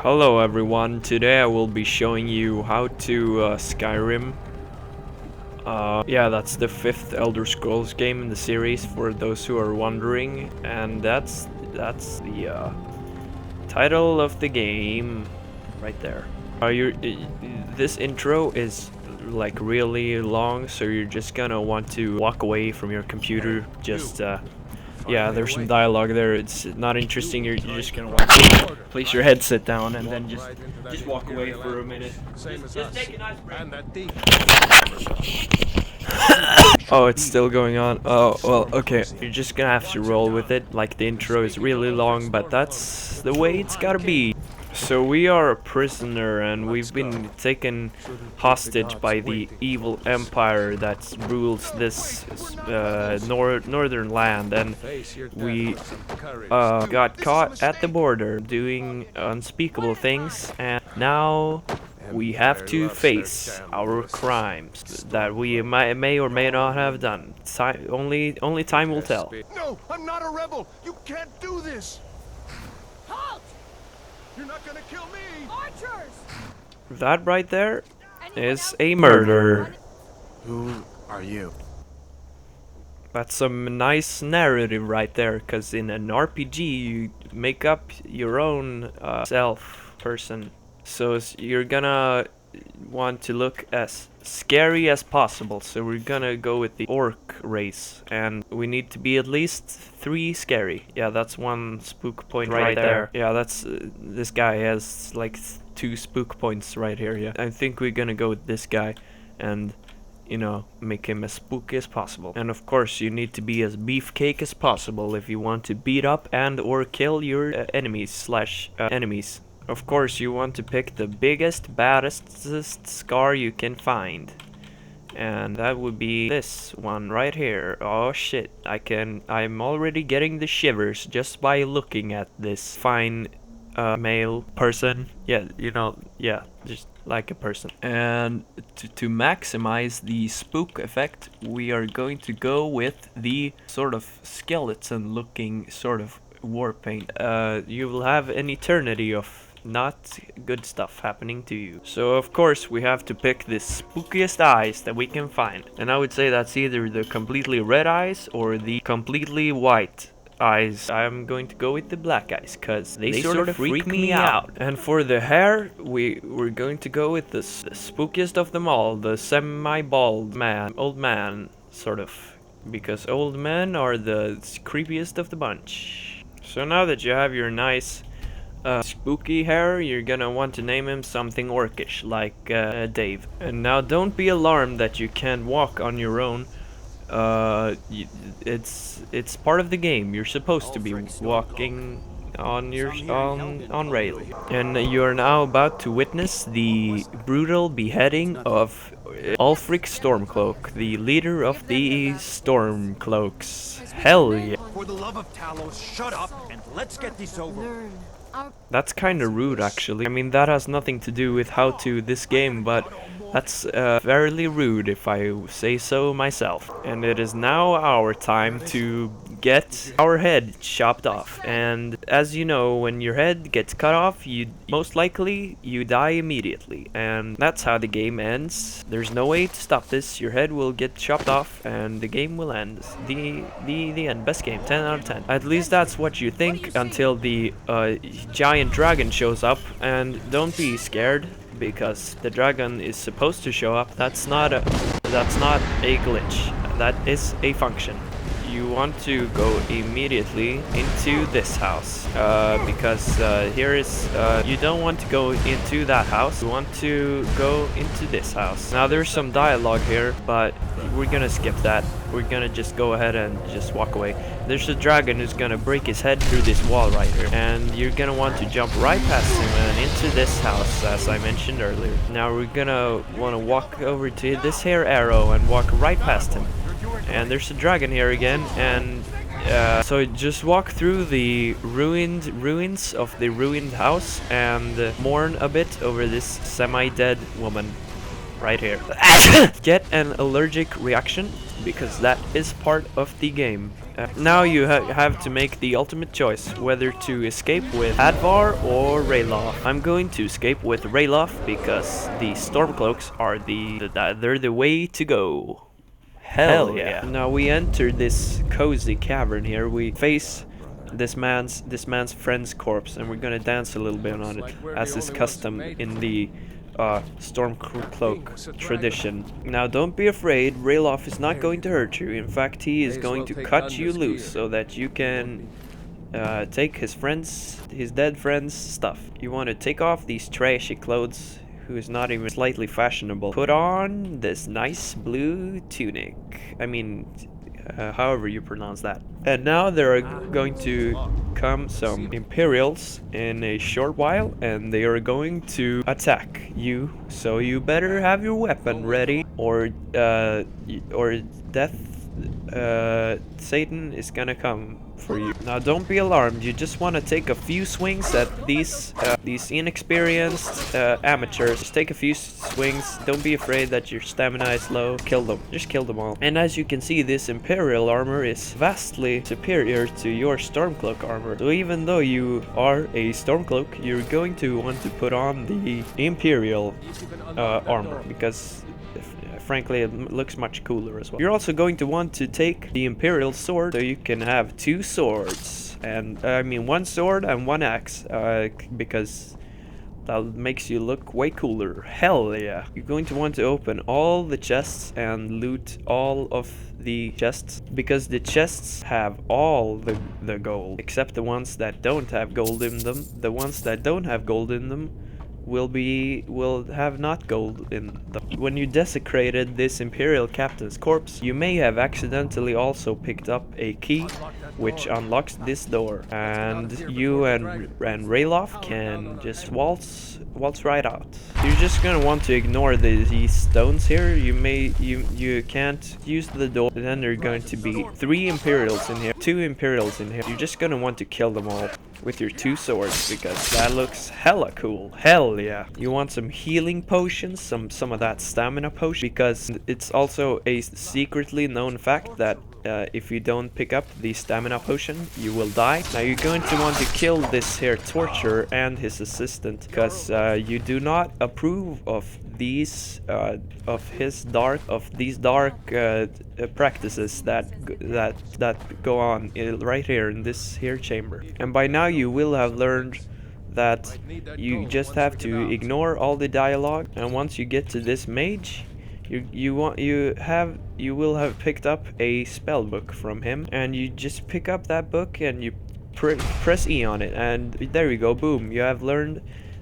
Hello everyone, today I will be showing you how to Skyrim. Yeah, that's the 5th Elder Scrolls game in the series for those who are wondering, and that's the title of the game right there. This intro is like really long, so you're just gonna want to walk away from your computer. Yeah, there's some dialogue there. It's not interesting. You're just gonna want to place your headset down and then just walk away for a minute. Just take a nice break. Oh, it's still going on. Oh, well, okay. You're just gonna have to roll with it. Like, the intro is really long, but that's the way it's gotta be. So we are a prisoner and we've been taken hostage by the evil empire that rules this northern land, and we got caught at the border doing unspeakable things, and now we have to face our crimes that we may or may not have done. Only time will tell. No, I'm not a rebel. You can't do this. Halt! You're not gonna kill me. Archers! That right there is a murder. Who are you? That's some nice narrative right there, because in an RPG you make up your own person. So you're gonna want to look as scary as possible. So we're gonna go with the orc race, and we need to be at least 3 scary. Yeah, that's 1 spook point right there. Yeah, that's this guy has like 2 spook points right here. Yeah, I think we're gonna go with this guy and, you know, make him as spooky as possible. And of course you need to be as beefcake as possible if you want to beat up and or kill your enemies. Of course you want to pick the biggest, baddest scar you can find. And that would be this one right here. Oh shit, I'm already getting the shivers just by looking at this fine male person. Yeah, you know, yeah, just like a person. And to maximize the spook effect, we are going to go with the sort of skeleton looking sort of war paint. You will have an eternity of not good stuff happening to you. So of course we have to pick the spookiest eyes that we can find, and I would say that's either the completely red eyes or the completely white eyes. I'm going to go with the black eyes because they sort of freak me out. And for the hair, we're going to go with the spookiest of them all, the semi-bald man, old man sort of, because old men are the creepiest of the bunch. So now that you have your nice spooky hair, you're gonna want to name him something orcish, like Dave. And now don't be alarmed that you can't walk on your own. It's part of the game. You're supposed to be walking on rail. And you're now about to witness the brutal beheading of Ulfric Stormcloak, the leader of the Stormcloaks. Hell yeah. For the love of Talos, shut up and let's get this over. That's kinda rude, actually. I mean, that has nothing to do with how to this game, but that's fairly rude if I say so myself. And it is now our time to get our head chopped off. And as you know, when your head gets cut off, most likely you die immediately. And that's how the game ends. There's no way to stop this. Your head will get chopped off and the game will end. The end. Best game. 10 out of 10. At least that's what you think until the giant dragon shows up. And don't be scared, because the dragon is supposed to show up. That's not a glitch. That is a function. You want to go immediately into this house, because here is you don't want to go into that house. You want to go into this house. Now there's some dialogue here, but we're gonna skip that. We're gonna just go ahead and just walk away. There's a dragon who's gonna break his head through this wall right here, and you're gonna want to jump right past him and into this house, as I mentioned earlier. Now we're gonna want to walk over to this here arrow and walk right past him. And there's a dragon here again, and so just walk through the ruins of the ruined house and mourn a bit over this semi-dead woman right here. Get an allergic reaction, because that is part of the game. Now you have to make the ultimate choice, whether to escape with Advar or Rayloff. I'm going to escape with Rayloff because the Stormcloaks are they're the way to go. Hell yeah. Now we enter this cozy cavern here. We face this man's friend's corpse, and we're gonna dance a little bit on it, as is custom in the Stormcloak tradition. Now don't be afraid, Rayloff is not going to hurt you. In fact, he is going to cut you loose so that you can take his dead friend's stuff. You want to take off these trashy clothes, who is not even slightly fashionable. Put on this nice blue tunic. I mean, however you pronounce that. And now there are going to come some Imperials in a short while, and they are going to attack you. So you better have your weapon ready, or death, Satan is gonna come for you. Now don't be alarmed, you just want to take a few swings at these inexperienced amateurs. Just take a few swings, don't be afraid that your stamina is low, kill them, just kill them all. And as you can see, this Imperial armor is vastly superior to your Stormcloak armor. So even though you are a Stormcloak, you're going to want to put on the Imperial armor, because frankly it looks much cooler as well. You're also going to want to take the Imperial sword, so you can have two swords, and I mean one sword and one axe, because that makes you look way cooler. Hell yeah. You're going to want to open all the chests and loot all of the chests, because the chests have all the gold, except the ones that don't have gold in them. The ones that don't have gold in them will have not gold in them. When you desecrated this Imperial captain's corpse, you may have accidentally also picked up a key which unlocks this door, and you and Rayloff can just waltz right out. You're just gonna want to ignore these stones here. You can't use the door. Then there are going to be 3 Imperials in here, 2 Imperials in here. You're just gonna want to kill them all with your 2 swords, because that looks hella cool. Hell yeah. You want some healing potions, some of that stamina potion, because it's also a secretly known fact that if you don't pick up the stamina potion, you will die. Now you're going to want to kill this here torturer and his assistant, because you do not approve of these dark practices that go on right here in this here chamber. And by now you will have learned that you just have to ignore all the dialogue, and once you get to this mage, you will have picked up a spell book from him, and you just pick up that book and you press E on it, and there you go, boom, you have learned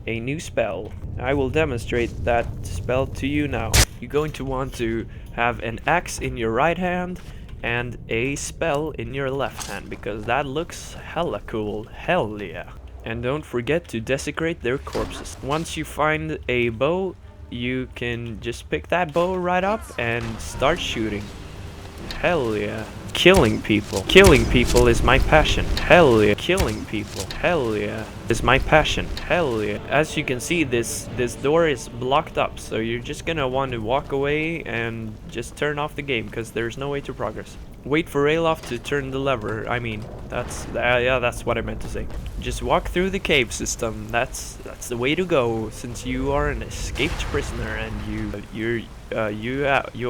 a new spell. I will demonstrate that spell to you now. You're going to want to have an axe in your right hand and a spell in your left hand, because that looks hella cool. Hell yeah. And don't forget to desecrate their corpses. Once you find a bow, you can just pick that bow right up and start shooting. Hell yeah. Killing people. Killing people is my passion. Hell yeah. Killing people. Hell yeah. Is my passion. Hell yeah. As you can see, this door is blocked up, so you're just gonna want to walk away and just turn off the game, because there's no way to progress. Wait for Rayloff to turn the lever. I mean, that's what I meant to say. Just walk through the cave system. That's the way to go, since you are an escaped prisoner, and you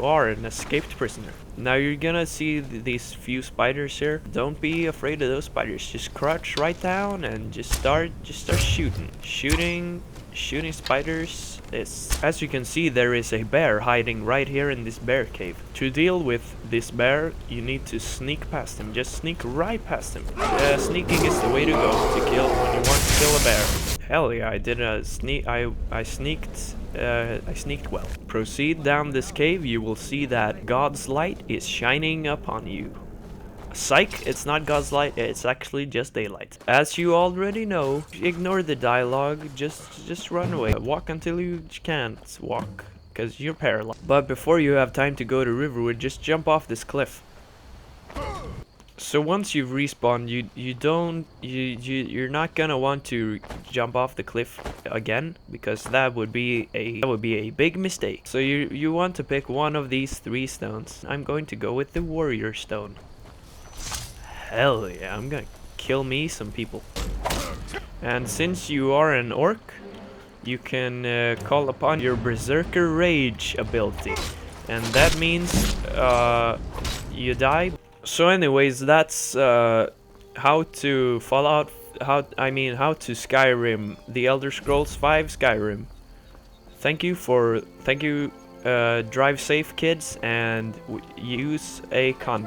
are an escaped prisoner. Now you're gonna see these few spiders here. Don't be afraid of those spiders. Just crouch right down and just start shooting spiders. As you can see, there is a bear hiding right here in this bear cave. To deal with this bear, you need to sneak past him. Just sneak right past him. Sneaking is the way to go to kill when you want to kill a bear. Hell yeah, I did a sneak. I sneaked well. Proceed down this cave. You will see that God's light is shining upon you. Psych, it's not God's light, it's actually just daylight. As you already know, ignore the dialogue, just run away. Walk until you can't walk, because you're paralyzed. But before you have time to go to Riverwood, just jump off this cliff. So once you've respawned, you're not gonna want to jump off the cliff again, because that would be a big mistake. So you want to pick one of these 3 stones. I'm going to go with the warrior stone. Hell yeah, I'm gonna kill me some people. And since you are an orc, you can call upon your Berserker Rage ability. And that means you die. So anyways, that's how to Fallout, how to Skyrim, The Elder Scrolls 5 Skyrim. Thank you, drive safe kids, and use a condom.